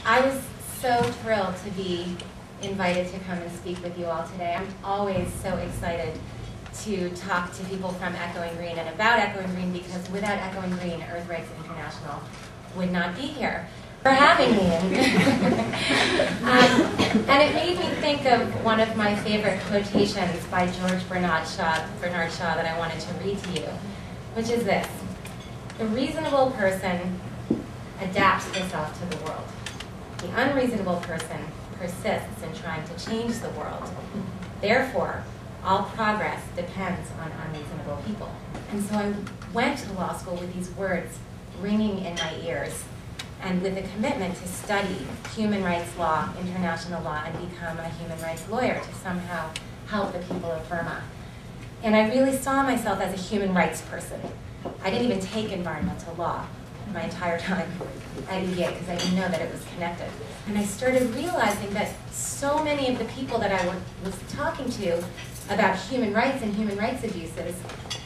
I was so thrilled to be invited to come and speak with you all today. I'm always so excited to talk to people from Echoing Green and about Echoing Green, because without Echoing Green, EarthRights International would not be here for having me. And it made me think of one of my favorite quotations by George Bernard Shaw that I wanted to read to you, which is this: "The reasonable person adapts herself to the world. The unreasonable person persists in trying to change the world. Therefore, all progress depends on unreasonable people." And so I went to law school with these words ringing in my ears, and with a commitment to study human rights law, international law, and become a human rights lawyer to somehow help the people of Burma. And I really saw myself as a human rights person. I didn't even take environmental law my entire time at UVA because I didn't know that it was connected. And I started realizing that so many of the people that I was talking to about human rights and human rights abuses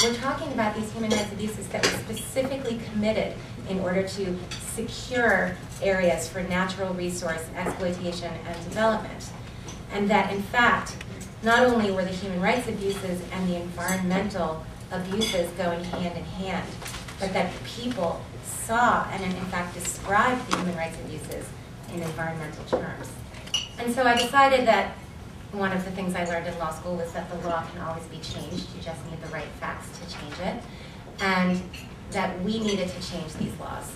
were talking about these human rights abuses that were specifically committed in order to secure areas for natural resource exploitation and development. And that, in fact, not only were the human rights abuses and the environmental abuses going hand in hand, but that people saw and in fact described the human rights abuses in environmental terms. And so I decided that one of the things I learned in law school was that the law can always be changed. You just need the right facts to change it. And that we needed to change these laws.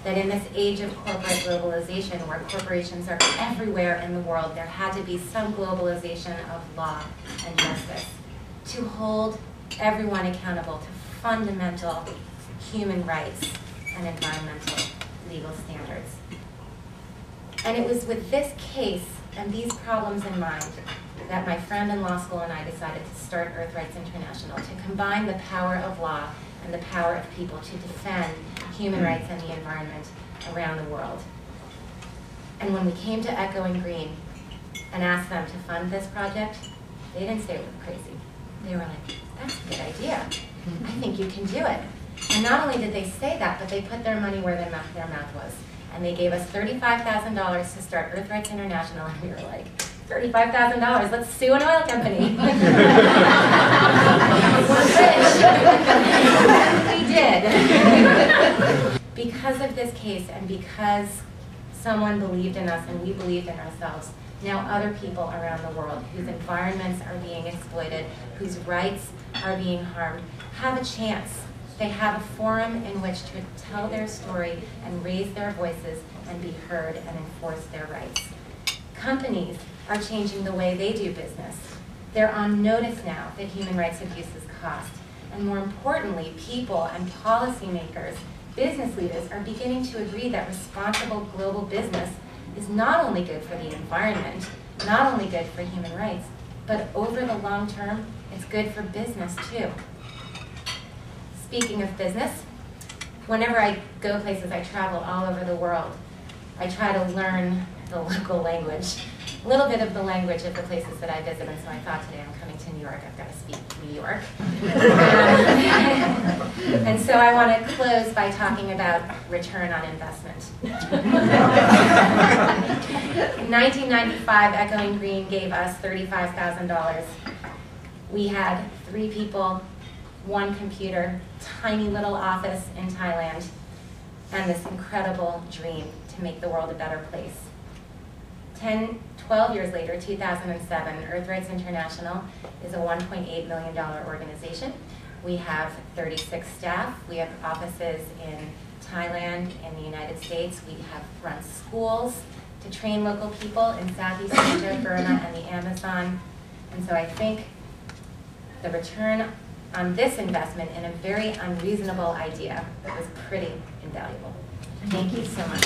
That in this age of corporate globalization, where corporations are everywhere in the world, there had to be some globalization of law and justice to hold everyone accountable to fundamental human rights and environmental legal standards. And it was with this case and these problems in mind that my friend in law school and I decided to start EarthRights International, to combine the power of law and the power of people to defend human rights and the environment around the world. And when we came to Echoing Green and asked them to fund this project, they didn't say we were crazy. They were like, "That's a good idea. I think you can do it." And not only did they say that, but they put their money where their mouth was. And they gave us $35,000 to start EarthRights International, and we were like, $35,000, let's sue an oil company. We're rich. We did. Because of this case, and because someone believed in us and we believed in ourselves, now other people around the world whose environments are being exploited, whose rights are being harmed, have a chance. They have a forum in which to tell their story and raise their voices and be heard and enforce their rights. Companies are changing the way they do business. They're on notice now that human rights abuses cost. And more importantly, people and policymakers, business leaders, are beginning to agree that responsible global business is not only good for the environment, not only good for human rights, but over the long term, it's good for business too. Speaking of business, whenever I go places, I travel all over the world. I try to learn the local language, a little bit of the language of the places that I visit, and so I thought today I'm coming to New York, I've got to speak New York. And so I want to close by talking about return on investment. In 1995, Echoing Green gave us $35,000. We had 3 people, 1 computer, tiny little office in Thailand, and this incredible dream to make the world a better place. 12 years later, 2007, EarthRights International is a $1.8 million organization. We have 36 staff. We have offices in Thailand, in the United States. We have run schools to train local people in Southeast Asia, Burma, and the Amazon. And so I think the return on this investment in a very unreasonable idea was pretty invaluable. Thank you so much.